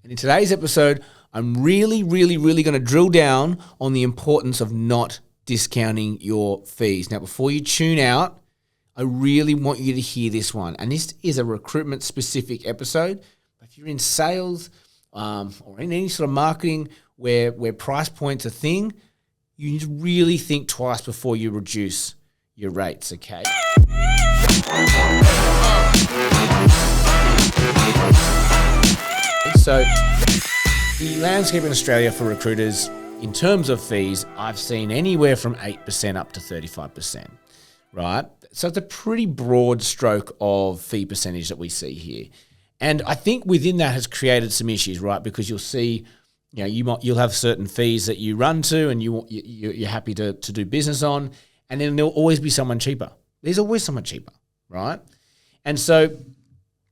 And in today's episode, I'm really going to drill down on the importance of not discounting your fees. Now, before you tune out, I really want you to hear this one. And this is a recruitment-specific episode. But if you're in sales or in any sort of marketing where price point's a thing, you need to really think twice before you reduce your rates, okay? So the landscape in Australia for recruiters, in terms of fees, I've seen anywhere from 8% up to 35%, right? So it's a pretty broad stroke of fee percentage that we see here. And I think within that has created some issues, right? Because you'll see, you'll have certain fees that you run to and you're happy to do business on, and then there'll always be someone cheaper. There's always someone cheaper, right? And so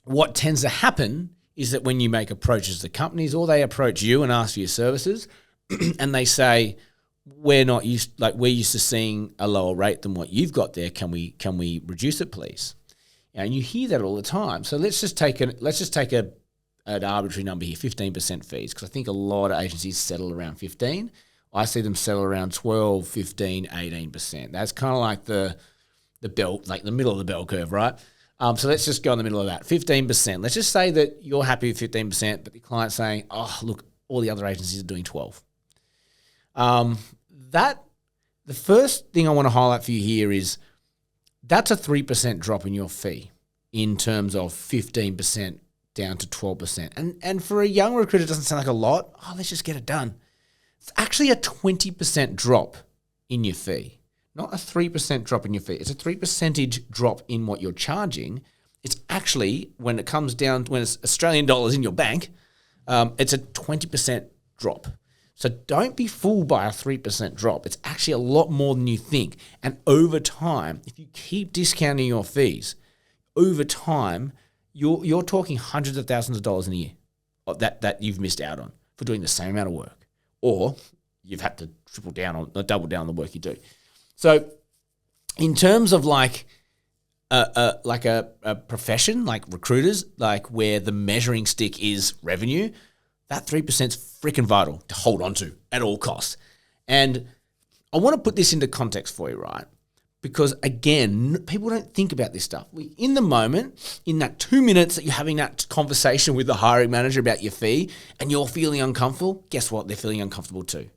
what tends to happen is that when you make approaches to companies or they approach you and ask for your services and they say, we're used to seeing a lower rate than what you've got there. Can we reduce it, please? And you hear that all the time. So let's just take an arbitrary number here, 15% fees, because I think a lot of agencies settle around 15. I see them settle around 12, 15, 18%. That's kind of like the belt, like the middle of the bell curve, right? So let's just go in the middle of that, 15%. Let's just say that you're happy with 15%, but the client's saying, oh, look, all the other agencies are doing 12. The first thing I want to highlight for you here is that's a 3% drop in your fee in terms of 15% down to 12%. And for a young recruiter, it doesn't sound like a lot. Oh, let's just get it done. It's actually a 20% drop in your fee. Not a 3% drop in your fee. It's a 3% drop in what you're charging. It's actually, when it comes down, when it's Australian dollars in your bank, it's a 20% drop. So don't be fooled by a 3% drop. It's actually a lot more than you think. And over time, if you keep discounting your fees, over time, you're talking hundreds of thousands of dollars in a year that you've missed out on for doing the same amount of work. Or you've had to double down on the work you do. So in terms of like a profession, like recruiters, like where the measuring stick is revenue, that 3% is freaking vital to hold on to at all costs. And I want to put this into context for you, right? Because again, people don't think about this stuff. In the moment, in that 2 minutes that you're having that conversation with the hiring manager about your fee and you're feeling uncomfortable, guess what? They're feeling uncomfortable too.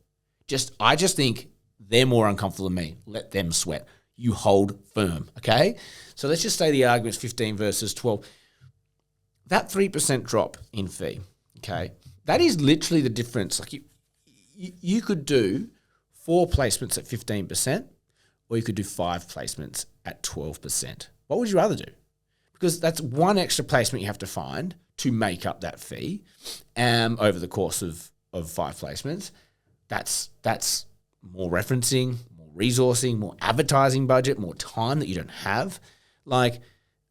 I just think they're more uncomfortable than me. Let them sweat. You hold firm, okay? So let's just say the argument's 15 versus 12. That 3% drop in fee, okay, that is literally the difference. Like you could do 4 placements at 15%, or you could do 5 placements at 12%. What would you rather do? Because that's one extra placement you have to find to make up that fee over the course of 5 placements. That's more referencing, more resourcing, more advertising budget, more time that you don't have. Like,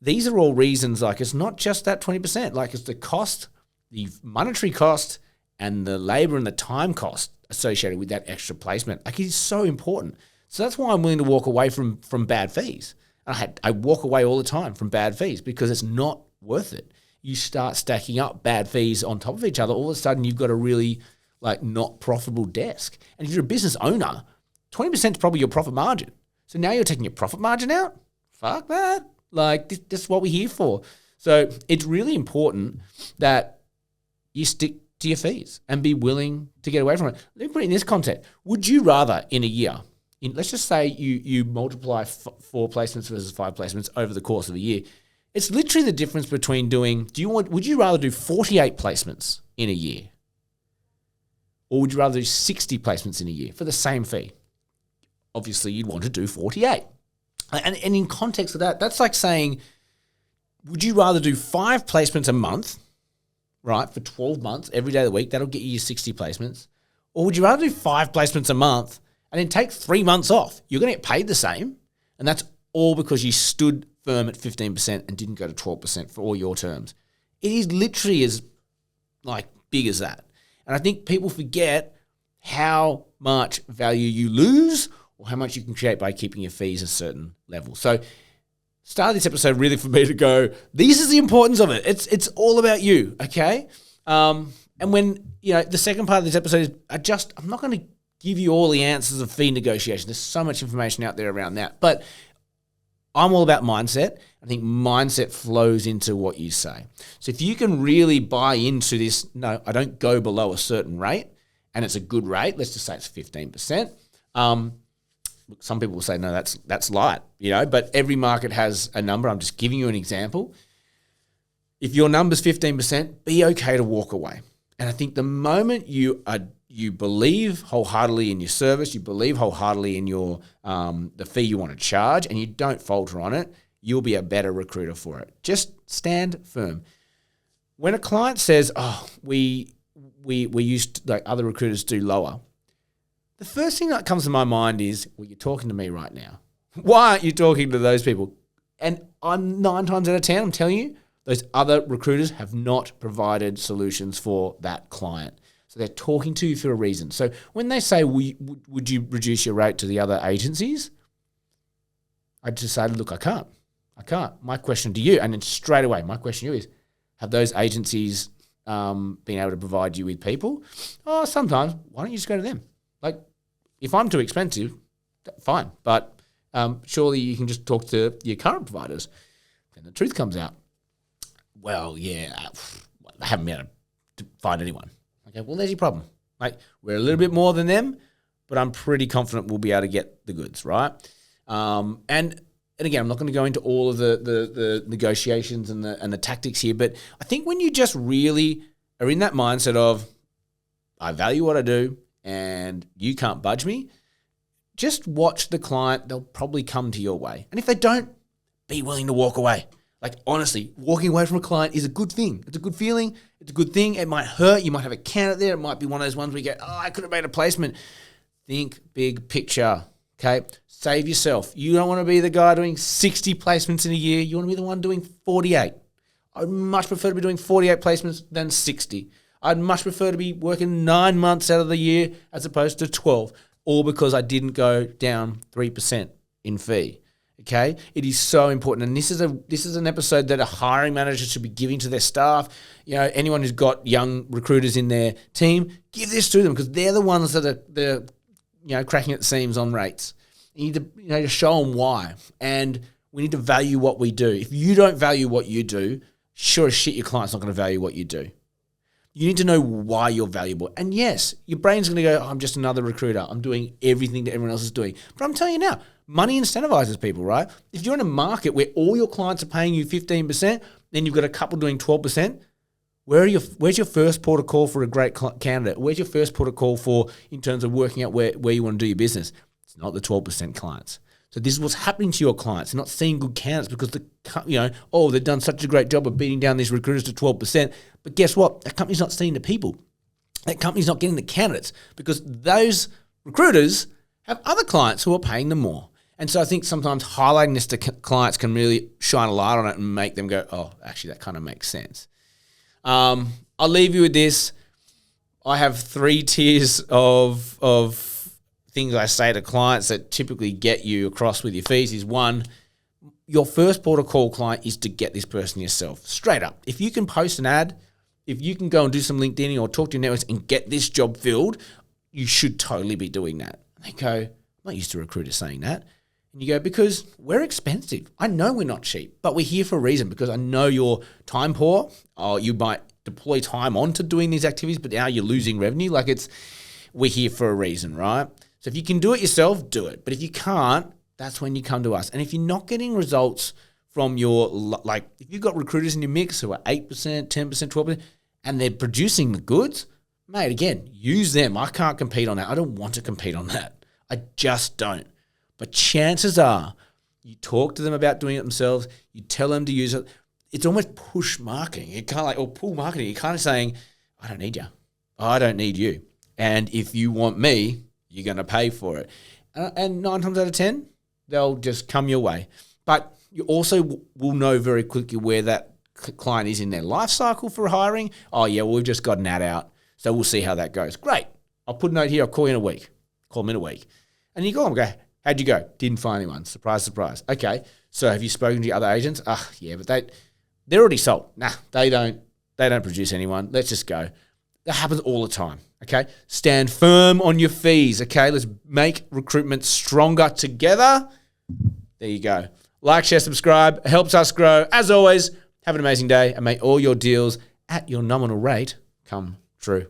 these are all reasons, like, it's not just that 20%. Like, it's the cost, the monetary cost, and the labor and the time cost associated with that extra placement. Like, it's so important. So that's why I'm willing to walk away from bad fees. I walk away all the time from bad fees because it's not worth it. You start stacking up bad fees on top of each other, all of a sudden you've got a really not profitable desk. And if you're a business owner, 20% is probably your profit margin. So now you're taking your profit margin out? Fuck that. Like, this is what we're here for. So it's really important that you stick to your fees and be willing to get away from it. Let me put it in this context. Would you rather in a year, let's just say you multiply 4 placements versus 5 placements over the course of a year, it's literally the difference between would you rather do 48 placements in a year? Or would you rather do 60 placements in a year for the same fee? Obviously, you'd want to do 48. And in context of that, that's like saying, would you rather do 5 placements a month, right, for 12 months, every day of the week, that'll get you your 60 placements? Or would you rather do 5 placements a month and then take 3 months off? You're going to get paid the same, and that's all because you stood firm at 15% and didn't go to 12% for all your terms. It is literally as big as that. And I think people forget how much value you lose or how much you can create by keeping your fees a certain level. So started this episode really for me to go, this is the importance of it. It's all about you, okay? And when, the second part of this episode is I'm not going to give you all the answers of fee negotiation. There's so much information out there around that. But I'm all about mindset. I think mindset flows into what you say. So if you can really buy into this, no, I don't go below a certain rate, and it's a good rate, let's just say it's 15%. Some people will say, no, that's light, but every market has a number. I'm just giving you an example. If your number's 15%, be okay to walk away. And I think the moment you believe wholeheartedly in your service, you believe wholeheartedly in your the fee you want to charge, and you don't falter on it, you'll be a better recruiter for it. Just stand firm. When a client says, "Oh, we used to, like other recruiters do lower," the first thing that comes to my mind is, "Well, you're talking to me right now. Why aren't you talking to those people?" And I'm 9 times out of 10, I'm telling you, those other recruiters have not provided solutions for that client. So they're talking to you for a reason. So when they say, would you reduce your rate to the other agencies? I just say, look, I can't. My question to you, and then straight away, my question to you is, have those agencies been able to provide you with people? Oh, sometimes. Why don't you just go to them? Like, if I'm too expensive, fine. But surely you can just talk to your current providers. Then the truth comes out. Well, yeah, I haven't been able to find anyone. Okay, well, there's your problem. Like, we're a little bit more than them, but I'm pretty confident we'll be able to get the goods, right? And again, I'm not going to go into all of the negotiations and the tactics here, but I think when you just really are in that mindset of, I value what I do and you can't budge me, just watch the client. They'll probably come to your way. And if they don't, be willing to walk away. Like, honestly, walking away from a client is a good thing. It's a good feeling. It's a good thing. It might hurt. You might have a candidate there. It might be one of those ones where you go, oh, I could have made a placement. Think big picture, okay? Save yourself. You don't want to be the guy doing 60 placements in a year. You want to be the one doing 48. I'd much prefer to be doing 48 placements than 60. I'd much prefer to be working 9 months out of the year as opposed to 12, all because I didn't go down 3% in fee. Okay, it is so important, and this is an episode that a hiring manager should be giving to their staff. Anyone who's got young recruiters in their team, give this to them because they're the ones that are cracking at the seams on rates. You need to to show them why, and we need to value what we do. If you don't value what you do, sure as shit, your client's not going to value what you do. You need to know why you're valuable. And yes, your brain's going to go, I'm just another recruiter. I'm doing everything that everyone else is doing. But I'm telling you now, money incentivizes people, right? If you're in a market where all your clients are paying you 15%, then you've got a couple doing 12%, where's your first port of call for a great candidate? Where's your first port of call for in terms of working out where you want to do your business? It's not the 12% clients. So this is what's happening to your clients. They're not seeing good candidates because they've done such a great job of beating down these recruiters to 12%. But guess what? That company's not seeing the people. That company's not getting the candidates because those recruiters have other clients who are paying them more. And so I think sometimes highlighting this to clients can really shine a light on it and make them go, oh, actually, that kind of makes sense. I'll leave you with this. I have 3 tiers of things I say to clients that typically get you across with your fees is 1, your first port of call client is to get this person yourself. Straight up. If you can post an ad, if you can go and do some LinkedIn or talk to your networks and get this job filled, you should totally be doing that. And they go, I'm not used to recruiters saying that. And you go, because we're expensive. I know we're not cheap, but we're here for a reason because I know you're time poor or you might deploy time onto doing these activities, but now you're losing revenue. We're here for a reason, right? So if you can do it yourself, do it. But if you can't, that's when you come to us. And if you're not getting results from if you've got recruiters in your mix who are 8%, 10%, 12%, and they're producing the goods, mate, again, use them. I can't compete on that. I don't want to compete on that. I just don't. But chances are you talk to them about doing it themselves. You tell them to use it. It's almost push marketing. You're kind of or pull marketing. You're kind of saying, I don't need you. I don't need you. And if you want me, you're going to pay for it. And 9 times out of 10, they'll just come your way. But you also will know very quickly where that client is in their life cycle for hiring. Oh, yeah, well, we've just got an ad out. So we'll see how that goes. Great. I'll put a note here. I'll call you in a week. Call them in a week. And you go and go, how'd you go? Didn't find anyone. Surprise, surprise. Okay. So have you spoken to your other agents? Yeah, but they're already sold. Nah, they don't produce anyone. Let's just go. That happens all the time, okay? Stand firm on your fees, okay? Let's make recruitment stronger together. There you go. Like, share, subscribe. It helps us grow. As always, have an amazing day and may all your deals at your nominal rate come true.